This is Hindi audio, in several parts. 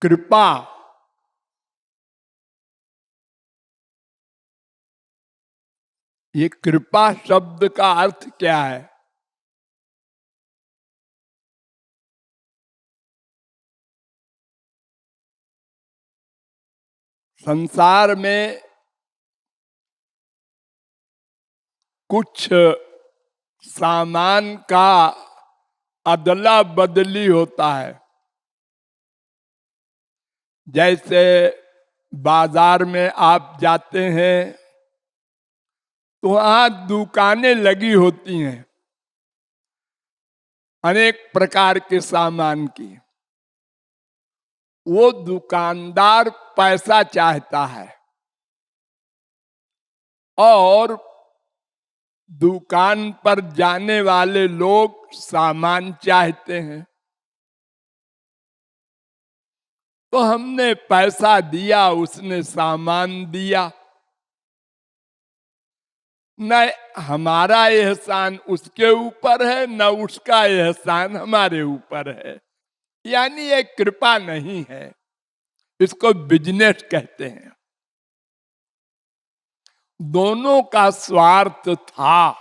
कृपा, ये कृपा शब्द का अर्थ क्या है? संसार में कुछ सामान का अदला बदली होता है। जैसे बाजार में आप जाते हैं तो वहां दुकानें लगी होती हैं अनेक प्रकार के सामान की। वो दुकानदार पैसा चाहता है और दुकान पर जाने वाले लोग सामान चाहते हैं। तो हमने पैसा दिया, उसने सामान दिया। न हमारा एहसान उसके ऊपर है, न उसका एहसान हमारे ऊपर है। यानी ये कृपा नहीं है, इसको बिजनेस कहते हैं। दोनों का स्वार्थ था।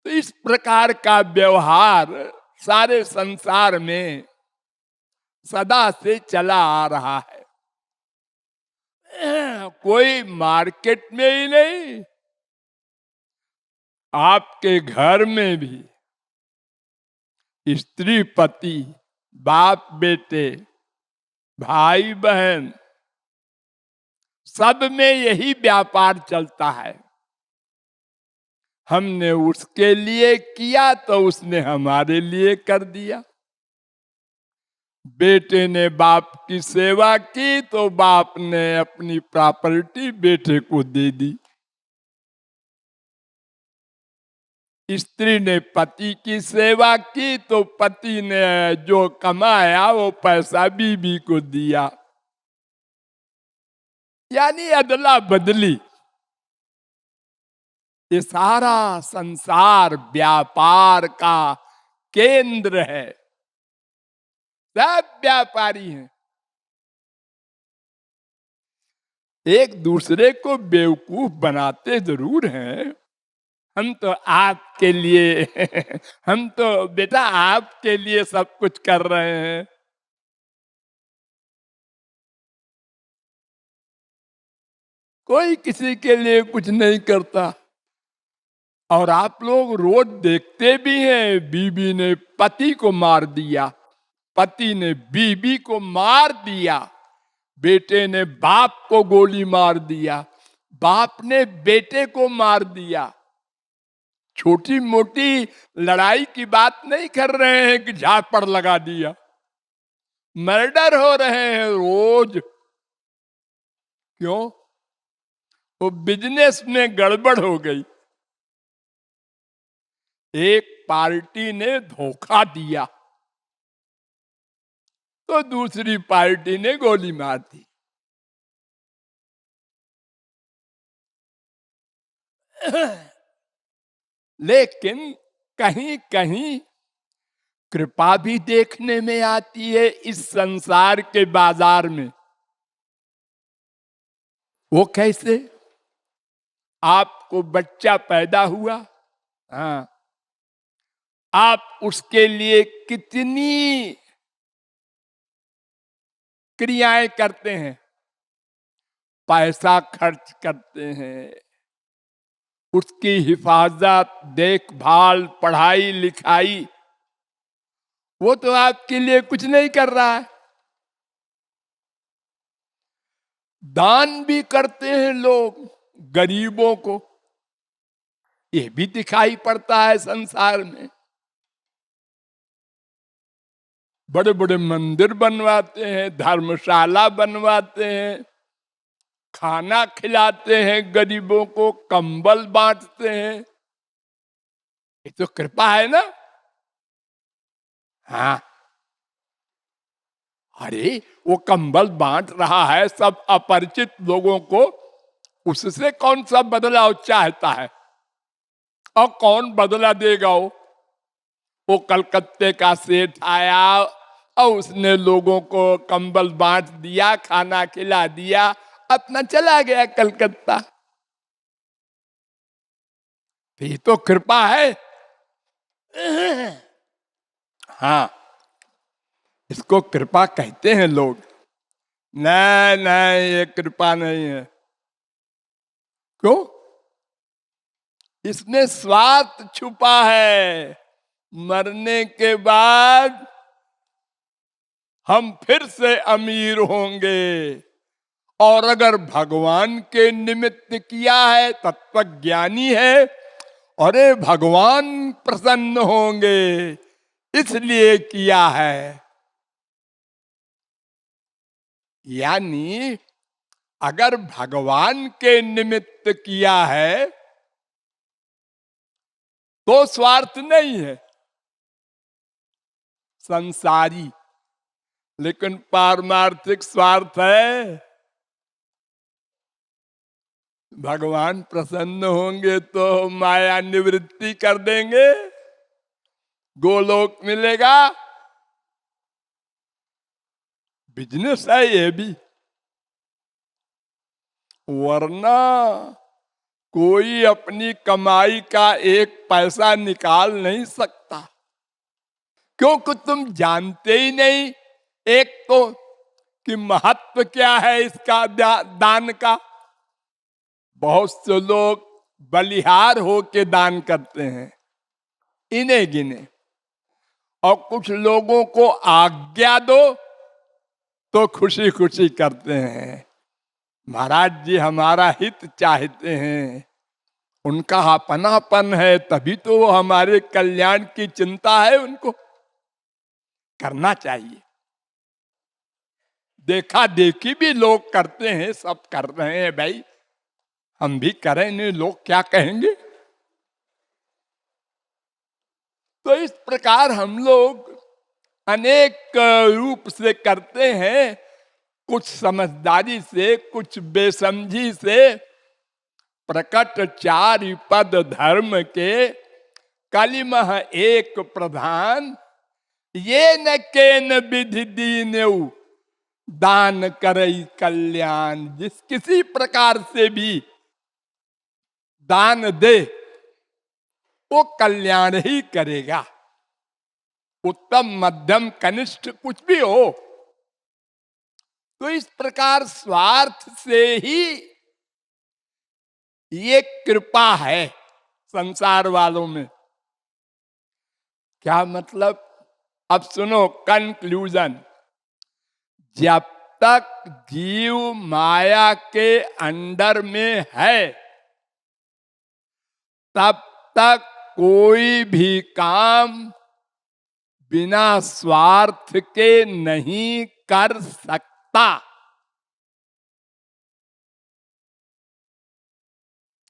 तो इस प्रकार का व्यवहार सारे संसार में सदा से चला आ रहा है। कोई मार्केट में ही नहीं, आपके घर में भी स्त्री पति, बाप बेटे, भाई बहन, सब में यही व्यापार चलता है। हमने उसके लिए किया तो उसने हमारे लिए कर दिया। बेटे ने बाप की सेवा की तो बाप ने अपनी प्रॉपर्टी बेटे को दे दी। स्त्री ने पति की सेवा की तो पति ने जो कमाया वो पैसा बीवी को दिया। यानी अदला बदली। ये सारा संसार व्यापार का केंद्र है। सब व्यापारी हैं। एक दूसरे को बेवकूफ बनाते जरूर हैं। हम तो आपके लिए हम तो बेटा आपके लिए सब कुछ कर रहे हैं। कोई किसी के लिए कुछ नहीं करता। और आप लोग रोज देखते भी हैं, बीबी ने पति को मार दिया, पति ने बीबी को मार दिया, बेटे ने बाप को गोली मार दिया, बाप ने बेटे को मार दिया। छोटी मोटी लड़ाई की बात नहीं कर रहे हैं कि झापड़ लगा दिया। मर्डर हो रहे हैं रोज। क्यों? वो बिजनेस में गड़बड़ हो गई। एक पार्टी ने धोखा दिया तो दूसरी पार्टी ने गोली मार दी। लेकिन कहीं कहीं कृपा भी देखने में आती है इस संसार के बाजार में। वो कैसे? आपको बच्चा पैदा हुआ, हाँ, आप उसके लिए कितनी क्रियाएं करते हैं, पैसा खर्च करते हैं, उसकी हिफाजत, देखभाल, पढ़ाई लिखाई। वो तो आपके लिए कुछ नहीं कर रहा है। दान भी करते हैं लोग गरीबों को, ये भी दिखाई पड़ता है संसार में। बड़े बड़े मंदिर बनवाते हैं, धर्मशाला बनवाते हैं, खाना खिलाते हैं गरीबों को, कंबल बांटते हैं। ये तो कृपा है ना। हाँ, अरे वो कंबल बांट रहा है सब अपरिचित लोगों को, उससे कौन सा बदलाव चाहता है? और कौन बदला देगा? वो वो कलकत्ते का सेठ आया और उसने लोगों को कंबल बांट दिया, खाना खिला दिया, अपना चला गया कलकत्ता। तो ये तो कृपा है। हाँ, इसको कृपा कहते हैं लोग। नहीं नहीं, ये कृपा नहीं है। क्यों? इसमें स्वार्थ छुपा है। मरने के बाद हम फिर से अमीर होंगे, और अगर भगवान के निमित्त किया है, तत्वज्ञानी है, अरे भगवान प्रसन्न होंगे इसलिए किया है। यानी अगर भगवान के निमित्त किया है तो स्वार्थ नहीं है, संसारी। लेकिन पारमार्थिक स्वार्थ है। भगवान प्रसन्न होंगे तो माया निवृत्ति कर देंगे, गोलोक मिलेगा। बिजनेस है ये भी। वरना कोई अपनी कमाई का एक पैसा निकाल नहीं सकता, क्योंकि तुम जानते ही नहीं एक तो कि महत्व क्या है इसका, दान का। बहुत से लोग बलिहार होके दान करते हैं, इन्हें गिने। और कुछ लोगों को आज्ञा दो तो खुशी खुशी करते हैं। महाराज जी हमारा हित चाहते हैं, उनका अपनापन है, तभी तो वो हमारे कल्याण की चिंता है, उनको करना चाहिए। देखा देखी भी लोग करते हैं, सब कर रहे हैं भाई, हम भी करें, नहीं लोग क्या कहेंगे। तो इस प्रकार हम लोग अनेक रूप से करते हैं, कुछ समझदारी से, कुछ बेसमझी से। प्रकट चारि पद धर्म के, कलिमह एक प्रधान, ये न केन विधि दीनेऊ, दान करई कल्याण। जिस किसी प्रकार से भी दान दे वो कल्याण ही करेगा, उत्तम मध्यम कनिष्ठ कुछ भी हो। तो इस प्रकार स्वार्थ से ही ये कृपा है संसार वालों में। क्या मतलब? अब सुनो कंक्लूजन। जब तक जीव माया के अंडर में है तब तक कोई भी काम बिना स्वार्थ के नहीं कर सकता।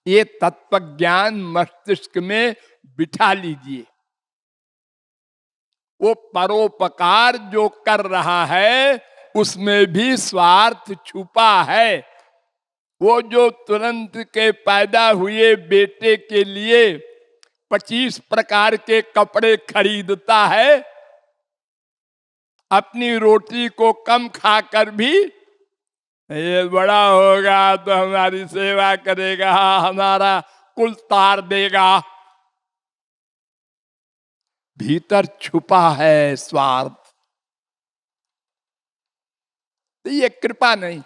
ये तत्व ज्ञान मस्तिष्क में बिठा लीजिए। वो परोपकार जो कर रहा है उसमें भी स्वार्थ छुपा है। वो जो तुरंत के पैदा हुए बेटे के लिए 25 प्रकार के कपड़े खरीदता है, अपनी रोटी को कम खाकर भी ये बड़ा होगा तो हमारी सेवा करेगा, हमारा कुल तार देगा, भीतर छुपा है स्वार्थ। तो ये कृपा नहीं।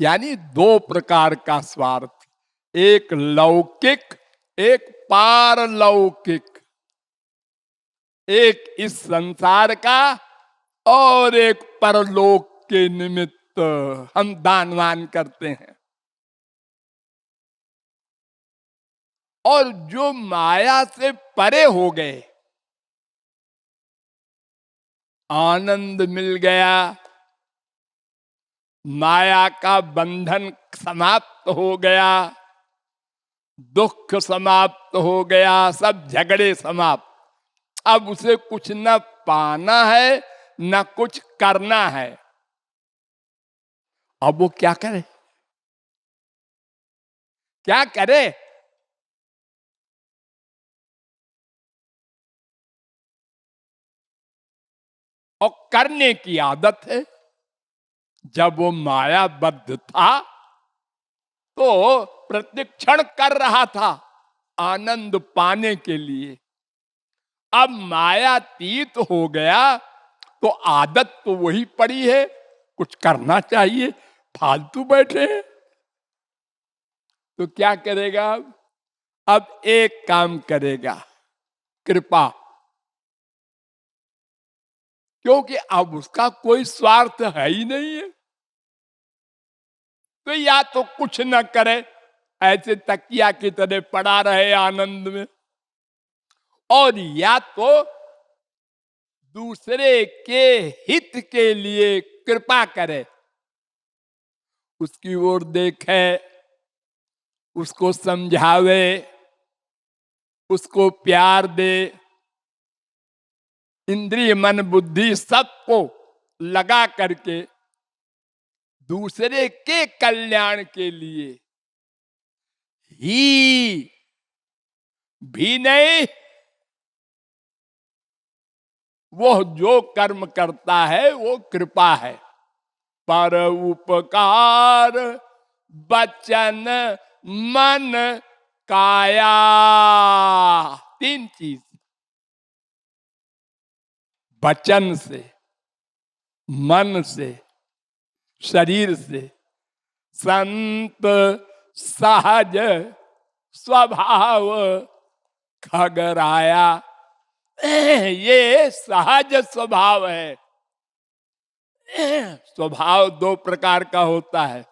यानी दो प्रकार का स्वार्थ, एक लौकिक, एक पारलौकिक। एक इस संसार का और एक परलोक के निमित्त हम दानवान करते हैं। और जो माया से परे हो गए, आनंद मिल गया, माया का बंधन समाप्त हो गया, दुख समाप्त हो गया, सब झगड़े समाप्त। अब उसे कुछ न पाना है न कुछ करना है। अब वो क्या करे? क्या करे? और करने की आदत है। जब वो मायाबद्ध था तो प्रतिक्षण कर रहा था आनंद पाने के लिए। अब मायातीत हो गया तो आदत तो वही पड़ी है, कुछ करना चाहिए, फालतू बैठे हैं तो क्या करेगा? अब एक काम करेगा, कृपा, क्योंकि अब उसका कोई स्वार्थ है ही नहीं है। तो या तो कुछ न करे, ऐसे तकिया की तरह पड़ा रहे आनंद में, और या तो दूसरे के हित के लिए कृपा करे, उसकी ओर देखे, उसको समझावे, उसको प्यार दे, इंद्रिय मन बुद्धि सबको लगा करके दूसरे के कल्याण के लिए ही भी नहीं, वो जो कर्म करता है वो कृपा है। पर उपकार वचन मन काया, तीन चीज, वचन से, मन से, शरीर से, संत सहज स्वभाव खगराया। ये सहज स्वभाव है। स्वभाव दो प्रकार का होता है।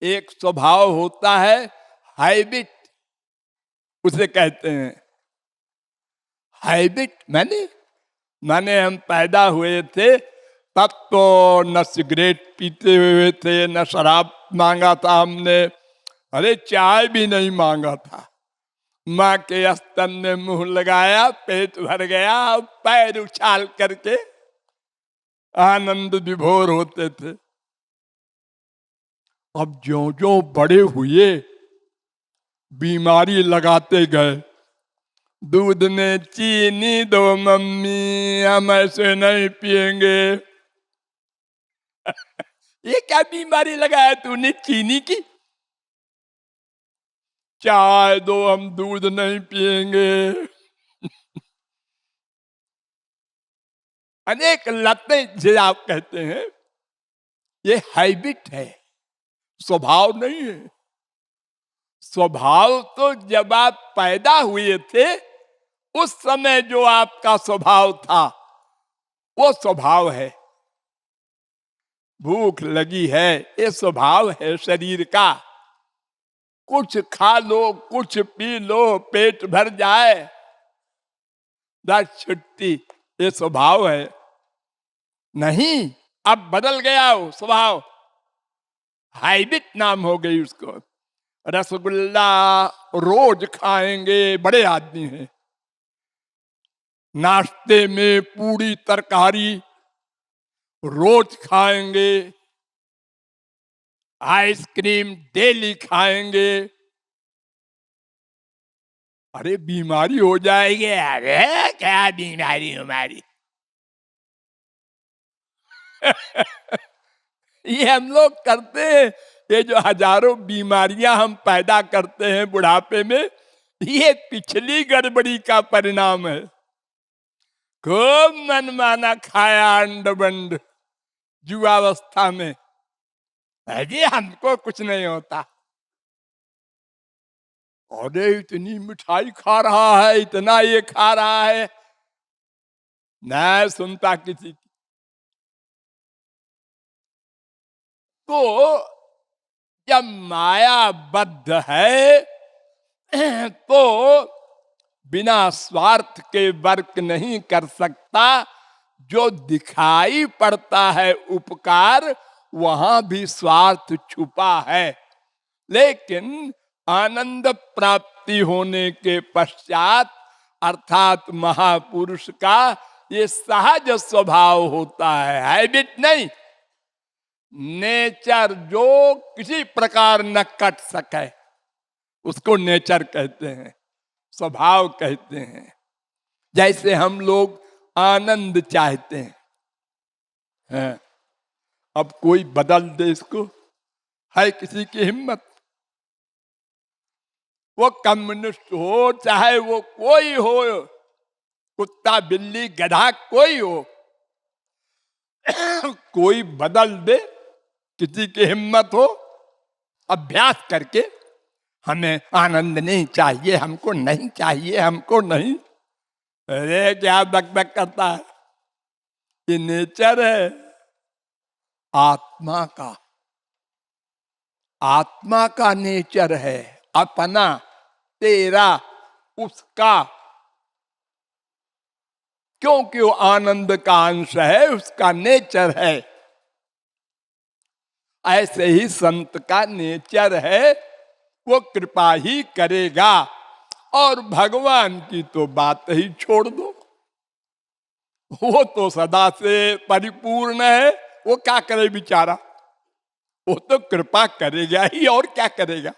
एक स्वभाव होता है हैबिट, उसे कहते हैं हैबिट। मैंने हम पैदा हुए थे तब तो न सिगरेट पीते हुए थे, न शराब मांगा था हमने, अरे चाय भी नहीं मांगा था। माँ के स्तन में मुंह लगाया, पेट भर गया, पैर उछाल करके आनंद विभोर होते थे। अब ज्यों ज्यों बड़े हुए बीमारी लगाते गए, दूध में चीनी दो मम्मी, हम ऐसे नहीं पिएंगे। ये क्या बीमारी लगाया तूने चीनी की? चाय दो, हम दूध नहीं पिएंगे। अनेक लतें जो आप कहते हैं, ये हैबिट है, स्वभाव नहीं है। स्वभाव तो जब आप पैदा हुए थे उस समय जो आपका स्वभाव था वो स्वभाव है। भूख लगी है, ये स्वभाव है शरीर का, कुछ खा लो, कुछ पी लो, पेट भर जाए, बस छुट्टी, ये स्वभाव है। नहीं, अब बदल गया वो स्वभाव, हैबिट नाम हो गई उसको। रसगुल्ला रोज खाएंगे, बड़े आदमी हैं। नाश्ते में पूरी तरकारी रोज खाएंगे, आइसक्रीम डेली खाएंगे, अरे बीमारी हो जाएगी। अरे क्या बीमारी हमारी? ये हम लोग करते हैं। ये जो हजारों बीमारियां हम पैदा करते हैं बुढ़ापे में, ये पिछली गड़बड़ी का परिणाम है। खूब मनमाना खाया अंड बंड युवावस्था में, अरे हमको कुछ नहीं होता। अरे इतनी मिठाई खा रहा है, इतना ये खा रहा है, न सुनता किसी की। तो जब मायाबद्ध है तो बिना स्वार्थ के वर्क नहीं कर सकता। जो दिखाई पड़ता है उपकार, वहां भी स्वार्थ छुपा है। लेकिन आनंद प्राप्ति होने के पश्चात अर्थात महापुरुष का ये सहज स्वभाव होता है, हैबिट नहीं। नेचर जो किसी प्रकार न कट सके उसको नेचर कहते हैं, स्वभाव कहते हैं। जैसे हम लोग आनंद चाहते हैं। अब कोई बदल दे इसको, है किसी की हिम्मत? वो कम्युनिस्ट हो, चाहे वो कोई हो, कुत्ता बिल्ली गधा कोई हो, कोई बदल दे? किसी की हिम्मत हो? अभ्यास करके हमें आनंद नहीं चाहिए, हमको नहीं चाहिए, हमको नहीं। अरे क्या बकबक करता है? ये नेचर है आत्मा का, आत्मा का नेचर है, अपना, तेरा, उसका। क्योंकि वो आनंद का अंश है, उसका नेचर है। ऐसे ही संत का नेचर है, वो कृपा ही करेगा। और भगवान की तो बात ही छोड़ दो, वो तो सदा से परिपूर्ण है। वो क्या करे बेचारा, वो तो कृपा करेगा ही, और क्या करेगा।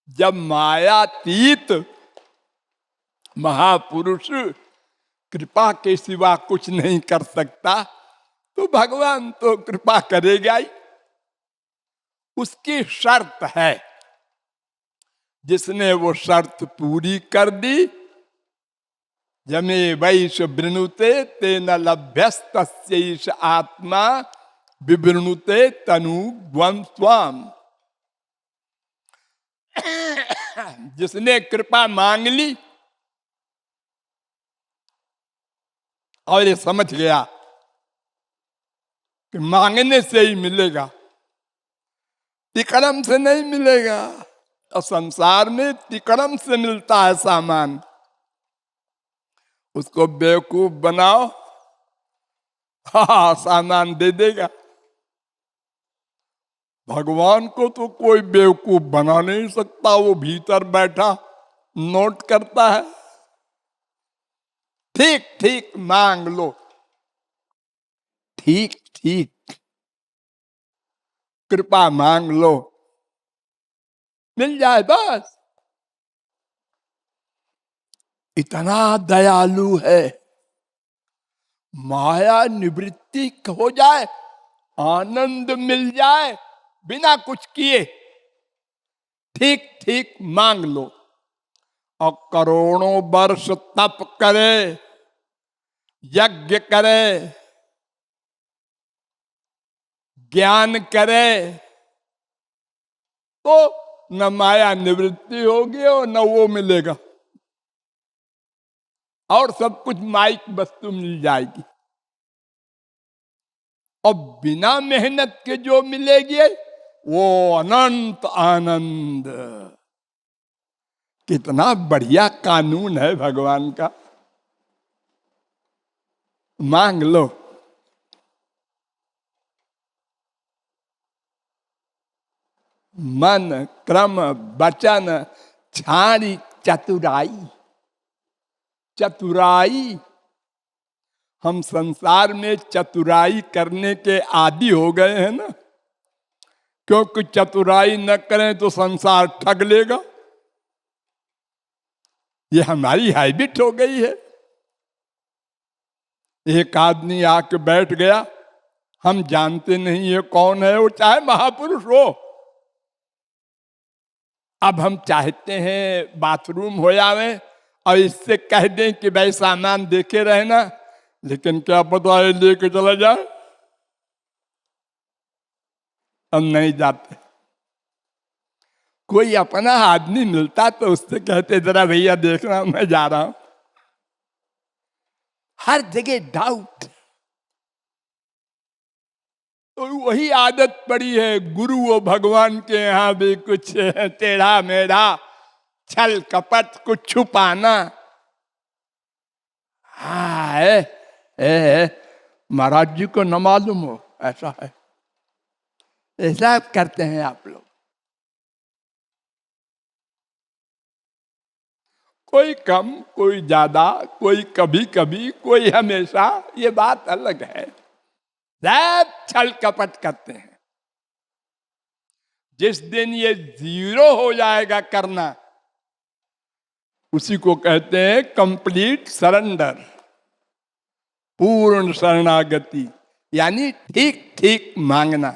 जब मायातीत महापुरुष कृपा के सिवा कुछ नहीं कर सकता, तो भगवान तो कृपा करेगा ही। उसकी शर्त है, जिसने वो शर्त पूरी कर दी, जमे वैश वृणुते तेन लभ्यस्तस्यैष आत्मा विवृणुते तनु ग्वं स्वाम। जिसने कृपा मांग ली और ये समझ गया कि मांगने से ही मिलेगा, तिकड़म से नहीं मिलेगा। और संसार में तिकड़म से मिलता है सामान, उसको बेवकूफ बनाओ, हाँ सामान दे देगा। भगवान को तो कोई बेवकूफ बना नहीं सकता, वो भीतर बैठा नोट करता है। ठीक ठीक मांग लो, ठीक ठीक कृपा मांग लो, मिल जाए बस। इतना दयालु है, माया निवृत्ति हो जाए, आनंद मिल जाए बिना कुछ किए। ठीक ठीक मांग लो, और करोड़ों वर्ष तप करे, यज्ञ करे, ज्ञान करे, तो न माया निवृत्ति होगी और न वो मिलेगा, और सब कुछ माइक वस्तु मिल जाएगी। और बिना मेहनत के जो मिलेगी वो अनंत आनंद। कितना बढ़िया कानून है भगवान का। मांग लो। मन क्रम वचन छाड़ी चतुराई, चतुराई। हम संसार में चतुराई करने के आदी हो गए हैं ना, क्योंकि चतुराई न करें तो संसार ठग लेगा, ये हमारी हैबिट हो गई है। एक आदमी आके बैठ गया, हम जानते नहीं है कौन है वो, चाहे महापुरुष हो। अब हम चाहते हैं बाथरूम हो जावे और इससे कह दें कि भाई सामान देखे रहना, लेकिन क्या पता है लेके चला जाए। हम नहीं जाते। कोई अपना आदमी मिलता तो उससे कहते जरा भैया देखना मैं जा रहा हूं। हर जगह डाउट, तो वही आदत पड़ी है गुरु और भगवान के यहाँ भी कुछ टेढ़ा मेढ़ा, छल कपट, कुछ छुपाना। हाँ महाराज जी को न मालूम हो, ऐसा है, ऐसा करते हैं आप लोग। कोई कम, कोई ज्यादा, कोई कभी कभी, कोई हमेशा, ये बात अलग है। सब छल कपट करते हैं। जिस दिन ये जीरो हो जाएगा करना, उसी को कहते हैं कंप्लीट सरेंडर, पूर्ण शरणागति, यानी ठीक ठीक मांगना,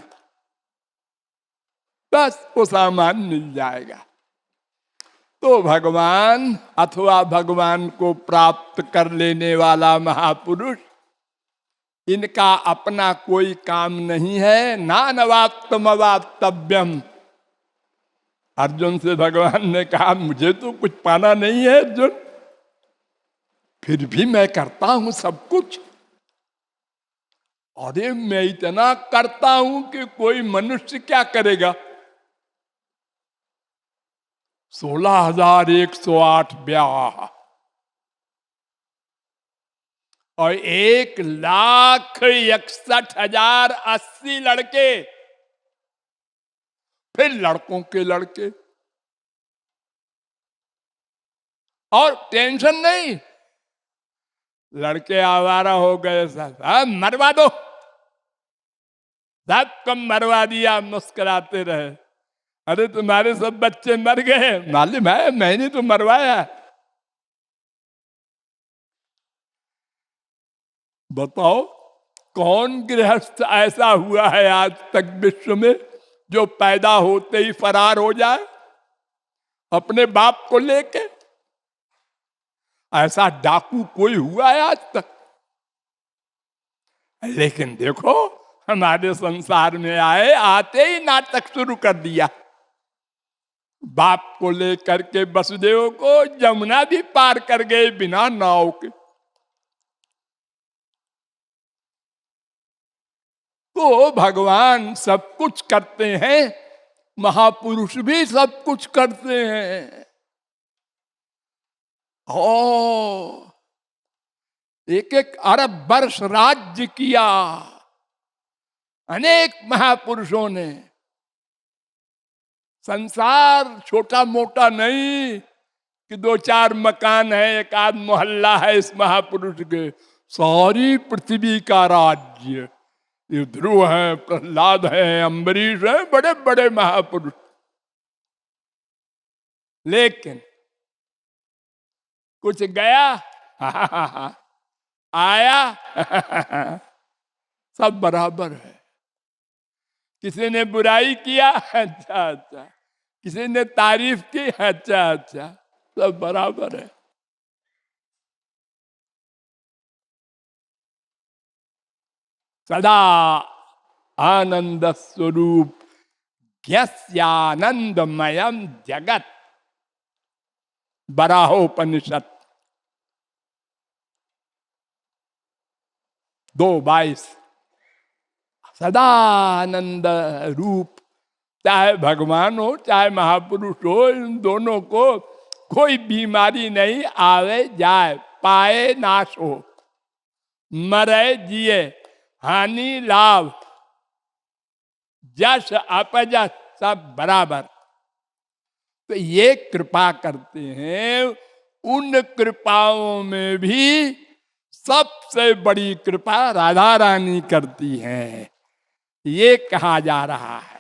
बस वो सामान मिल जाएगा। तो भगवान अथवा भगवान को प्राप्त कर लेने वाला महापुरुष, इनका अपना कोई काम नहीं है। नानवाप्तमवाप्तव्यम। अर्जुन से भगवान ने कहा मुझे तो कुछ पाना नहीं है अर्जुन, फिर भी मैं करता हूं सब कुछ। अरे मैं इतना करता हूं कि कोई मनुष्य क्या करेगा। 16,108 ब्याह और 1,61,080 लड़के, फिर लड़कों के लड़के, और टेंशन नहीं, लड़के आवारा हो गए सब, मरवा दो, सबको मरवा दिया, मुस्कुराते रहे। अरे तुम्हारे सब बच्चे मर गए, मालूम है मैंने तो मरवाया। बताओ कौन गृहस्थ ऐसा हुआ है आज तक विश्व में जो पैदा होते ही फरार हो जाए अपने बाप को लेके? ऐसा डाकू कोई हुआ है आज तक? लेकिन देखो हमारे संसार में आए, आते ही नाटक शुरू कर दिया। बाप को लेकर के वसुदेव को यमुना भी पार कर गए बिना नाव के। तो भगवान सब कुछ करते हैं, महापुरुष भी सब कुछ करते हैं। ओ एक एक अरब वर्ष राज्य किया अनेक महापुरुषों ने। संसार छोटा मोटा नहीं कि 2-4 मकान है, एक आध मोहल्ला है इस महापुरुष के। सारी पृथ्वी का राज्य, ये ध्रुव है, प्रहलाद है, अम्बरीश है, बड़े बड़े महापुरुष। लेकिन कुछ गया आया सब बराबर है। किसी ने बुराई किया, अच्छा अच्छा, किसी ने तारीफ की, अच्छा अच्छा, सब बराबर है। सदा आनंद स्वरूप ज्ञस्यानंदमयम जगत, बराहोपनिषद 2:22। सदानंद रूप, चाहे भगवान हो चाहे महापुरुष हो, इन दोनों को कोई बीमारी नहीं आवे जाए, पाए नाश हो, मरे जिए, हानि लाभ, यश अपयश सब बराबर। तो ये कृपा करते हैं। उन कृपाओं में भी सबसे बड़ी कृपा राधा रानी करती हैं, ये कहा जा रहा है।